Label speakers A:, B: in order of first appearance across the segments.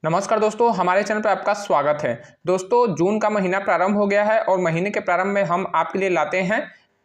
A: नमस्कार दोस्तों, हमारे चैनल पर आपका स्वागत है। दोस्तों, जून का महीना प्रारंभ हो गया है और महीने के प्रारंभ में हम आपके लिए लाते हैं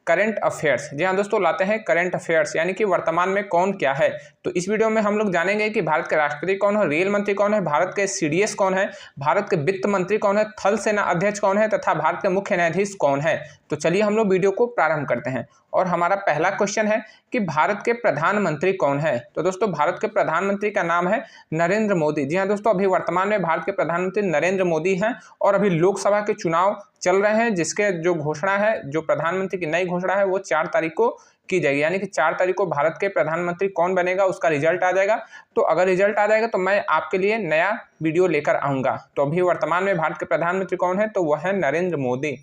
A: करंट अफेयर्स। जी हाँ दोस्तों, लाते हैं करंट अफेयर्स यानी कि वर्तमान में कौन क्या है। तो इस वीडियो में हम लोग जानेंगे कि भारत के राष्ट्रपति कौन है, रेल मंत्री कौन है, भारत के सीडीएस कौन है, भारत के वित्त मंत्री कौन है, थल सेना अध्यक्ष कौन है तथा भारत के मुख्य न्यायाधीश कौन है। तो चलिए हम लोग वीडियो को प्रारंभ करते हैं। और हमारा पहला क्वेश्चन है कि भारत के प्रधानमंत्री कौन है। तो दोस्तों, भारत के प्रधानमंत्री का नाम है नरेंद्र मोदी। जी हाँ दोस्तों, अभी वर्तमान में भारत के प्रधानमंत्री नरेंद्र मोदी हैं और अभी लोकसभा के चुनाव चल रहे हैं, जिसके जो घोषणा है, जो प्रधानमंत्री की नई घोषणा है वो 4 तारीख को की जाएगी। यानी कि 4 तारीख को भारत के प्रधानमंत्री कौन बनेगा उसका रिजल्ट आ जाएगा। तो अगर रिजल्ट आ जाएगा तो मैं आपके लिए नया वीडियो लेकर आऊंगा। तो अभी वर्तमान में भारत के प्रधानमंत्री कौन है, तो वह है नरेंद्र मोदी।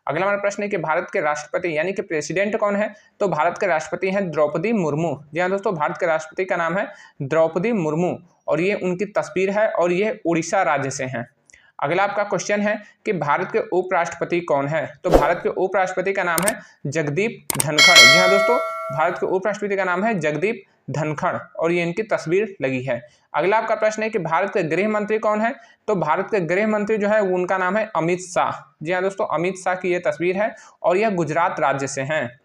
A: अगला हमारा प्रश्न है कि भारत के राष्ट्रपति यानी कि प्रेसिडेंट कौन है। तो भारत के राष्ट्रपति हैं द्रौपदी मुर्मू। जी हाँ दोस्तों, भारत के राष्ट्रपति का नाम है द्रौपदी मुर्मू और ये उनकी तस्वीर है और ये उड़ीसा राज्य से हैं। अगला आपका क्वेश्चन है कि भारत के उपराष्ट्रपति कौन है। तो भारत के उपराष्ट्रपति का नाम है जगदीप धनखड़। जी हाँ दोस्तों, भारत के उपराष्ट्रपति का नाम है जगदीप धनखड़ और ये इनकी तस्वीर लगी है। अगला आपका प्रश्न है कि भारत के गृह मंत्री कौन है। तो भारत के गृह मंत्री जो है उनका नाम है अमित शाह। जी हाँ दोस्तों, अमित शाह की ये तस्वीर है और यह गुजरात राज्य से हैं।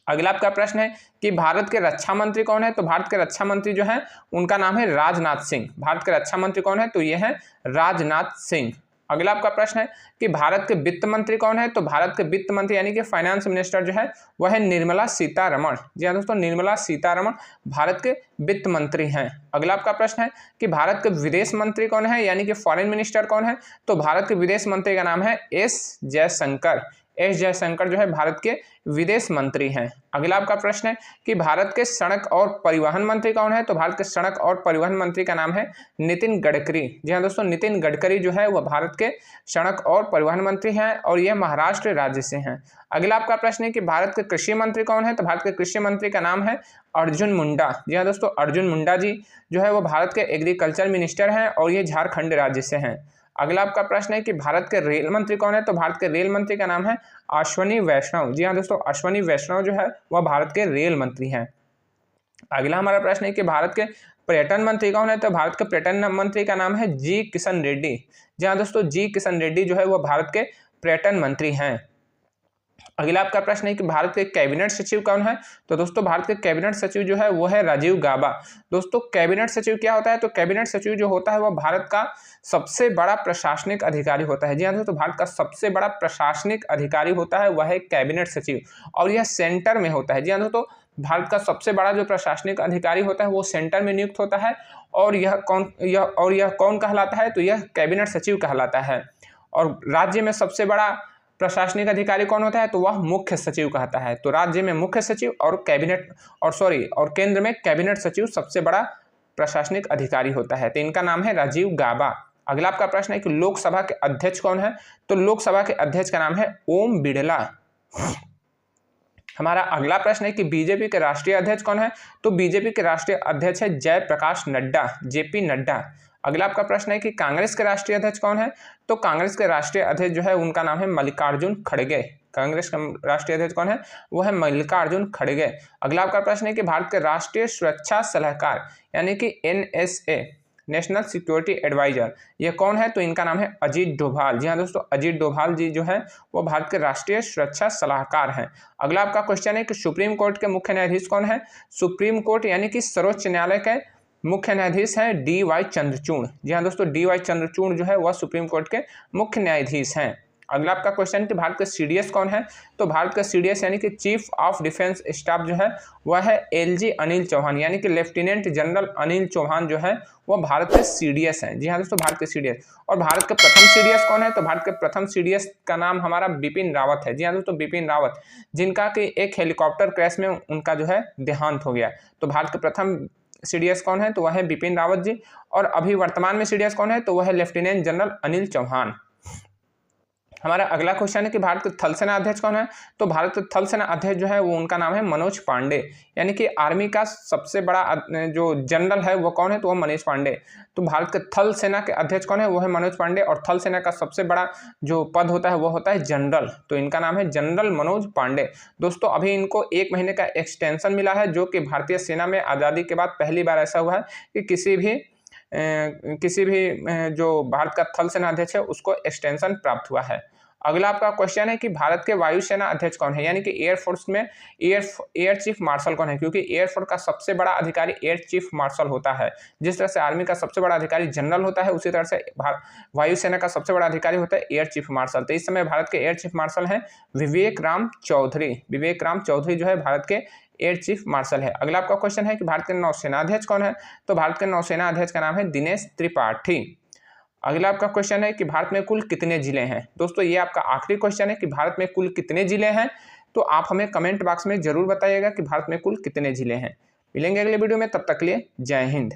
A: अगला आपका प्रश्न है कि भारत के रक्षा मंत्री कौन है। तो भारत के रक्षा मंत्री जो है उनका नाम है राजनाथ सिंह। भारत के रक्षा मंत्री कौन है, तो ये है राजनाथ सिंह। अगला आपका प्रश्न है कि भारत के वित्त मंत्री कौन है। तो भारत के वित्त मंत्री यानी कि फाइनेंस मिनिस्टर जो है वह है निर्मला सीतारमण। जी हाँ दोस्तों, निर्मला सीतारमण भारत के वित्त मंत्री हैं। अगला आपका प्रश्न है कि भारत के विदेश मंत्री कौन है यानी कि फॉरेन मिनिस्टर कौन है। तो भारत के विदेश मंत्री का नाम है एस जयशंकर। एस जयशंकर जो है भारत के विदेश मंत्री हैं। अगला आपका प्रश्न है कि भारत के सड़क और परिवहन मंत्री कौन है। तो भारत के सड़क और परिवहन मंत्री का नाम है नितिन गडकरी। जी हाँ दोस्तों, नितिन गडकरी जो है वह भारत के सड़क और परिवहन मंत्री हैं और यह महाराष्ट्र राज्य से हैं। अगला आपका प्रश्न है कि भारत के कृषि मंत्री कौन है। तो भारत के कृषि मंत्री का नाम है अर्जुन मुंडा। जी हाँ दोस्तों, अर्जुन मुंडा जी जो है वो भारत के एग्रीकल्चर मिनिस्टर हैं और ये झारखंड राज्य से हैं। अगला आपका प्रश्न है कि भारत के रेल मंत्री कौन है। तो भारत के रेल मंत्री का नाम है अश्वनी वैष्णव। जी हाँ दोस्तों, अश्वनी वैष्णव जो है वह भारत के रेल मंत्री हैं। अगला हमारा प्रश्न है कि भारत के पर्यटन मंत्री कौन है। तो भारत के पर्यटन मंत्री का नाम है जी किशन रेड्डी। जी हाँ दोस्तों, जी किशन रेड्डी जो है वह भारत के पर्यटन मंत्री हैं। अगला आपका प्रश्न है कि भारत के कैबिनेट सचिव कौन है। तो दोस्तों, भारत के कैबिनेट सचिव जो है वो है राजीव गाबा। दोस्तों, कैबिनेट सचिव क्या होता है। तो कैबिनेट सचिव जो होता है वह भारत का सबसे बड़ा प्रशासनिक अधिकारी होता है। जी हाँ दोस्तों, भारत का सबसे बड़ा प्रशासनिक अधिकारी होता है वह है कैबिनेट सचिव और यह सेंटर में होता है। जी हाँ दोस्तों, भारत का सबसे बड़ा जो प्रशासनिक अधिकारी होता है वो सेंटर में नियुक्त होता है और यह कौन कहलाता है। तो यह कैबिनेट सचिव कहलाता है। और राज्य में सबसे बड़ा प्रशासनिक अधिकारी कौन होता है, तो वह मुख्य सचिव कहता है। तो राज्य में मुख्य सचिव और केंद्र में कैबिनेट सचिव सबसे बड़ा प्रशासनिक अधिकारी होता है। तो इनका नाम है राजीव गाबा। अगला आपका प्रश्न है कि लोकसभा के अध्यक्ष कौन है। तो लोकसभा के अध्यक्ष का नाम है ओम बिड़ला। हमारा अगला प्रश्न है कि बीजेपी के राष्ट्रीय अध्यक्ष कौन है। तो बीजेपी के राष्ट्रीय अध्यक्ष है जयप्रकाश नड्डा, जेपी नड्डा। अगला आपका प्रश्न है कि कांग्रेस के राष्ट्रीय अध्यक्ष कौन है। तो कांग्रेस के राष्ट्रीय अध्यक्ष जो है उनका नाम है मल्लिकार्जुन खड़गे। कांग्रेस का राष्ट्रीय अध्यक्ष कौन है, वो है मल्लिकार्जुन खड़गे। अगला आपका प्रश्न है कि भारत के राष्ट्रीय सुरक्षा सलाहकार यानी कि NSA, नेशनल सिक्योरिटी एडवाइजर, ये कौन है। तो इनका नाम है अजीत डोभाल। जी हाँ दोस्तों, अजीत डोभाल जी जो है वो भारत के राष्ट्रीय सुरक्षा सलाहकार हैं। अगला आपका क्वेश्चन है कि सुप्रीम कोर्ट के मुख्य न्यायाधीश कौन है। सुप्रीम कोर्ट यानी कि सर्वोच्च न्यायालय के मुख्य न्यायाधीश हैं DY चंद्रचूड़। जी हाँ दोस्तों, DY चंद्रचूड़ जो है वह सुप्रीम कोर्ट के मुख्य न्यायाधीश हैं। अगला आपका क्वेश्चन कि भारत के CDS कौन है। तो भारत का CDS यानी कि चीफ ऑफ डिफेंस स्टाफ जो है वह है LG अनिल चौहान यानी कि लेफ्टिनेंट जनरल अनिल चौहान जो है वह भारत के CDS हैं। जी हाँ दोस्तों, भारत के CDS। और भारत के प्रथम CDS कौन है। तो भारत के प्रथम CDS का नाम हमारा बिपिन रावत है। जी हाँ दोस्तों, बिपिन रावत, जिनका कि एक हेलीकॉप्टर क्रैश में उनका जो है देहांत हो गया। तो भारत के प्रथम CDS कौन है, तो वह है बिपिन रावत जी। और अभी वर्तमान में CDS कौन है, तो वह है लेफ्टिनेंट जनरल अनिल चौहान। हमारा अगला क्वेश्चन है कि भारत के थल सेना अध्यक्ष कौन है। तो भारत के थल सेना अध्यक्ष जो है वो उनका नाम है मनोज पांडे यानी कि आर्मी का सबसे बड़ा जो जनरल है वो कौन है, तो वह मनोज पांडे। तो भारत के थल सेना के अध्यक्ष कौन है, वो है मनोज पांडे। और थल सेना का सबसे बड़ा जो पद होता है वो होता है जनरल, तो इनका नाम है जनरल मनोज पांडे। दोस्तों अभी इनको 1 महीने का एक्सटेंशन मिला है, जो कि भारतीय सेना में आज़ादी के बाद पहली बार ऐसा हुआ है कि किसी भी किसी भी जो भारत का थल सेना अध्यक्ष है उसको एक्सटेंशन प्राप्त हुआ है। अगला आपका क्वेश्चन है कि भारत के वायुसेना अध्यक्ष कौन है, यानी कि एयरफोर्स में एयर चीफ मार्शल कौन है, क्योंकि एयरफोर्स का सबसे बड़ा अधिकारी एयर चीफ मार्शल होता है। जिस तरह से आर्मी का सबसे बड़ा अधिकारी जनरल होता है, उसी तरह से वायुसेना का सबसे बड़ा अधिकारी होता है एयर चीफ मार्शल। तो इस समय भारत के एयर चीफ मार्शल हैं विवेक राम चौधरी। विवेक राम चौधरी जो है भारत के एयर चीफ मार्शल है। अगला आपका क्वेश्चन है कि भारत के नौसेना अध्यक्ष कौन है, तो भारत के नौसेना अध्यक्ष का नाम है दिनेश त्रिपाठी। अगला आपका क्वेश्चन है कि भारत में कुल कितने जिले हैं। दोस्तों ये आपका आखिरी क्वेश्चन है कि भारत में कुल कितने जिले हैं, तो आप हमें कमेंट बॉक्स में जरूर बताइएगा कि भारत में कुल कितने जिले हैं। मिलेंगे अगले वीडियो में, तब तक के लिए जय हिंद।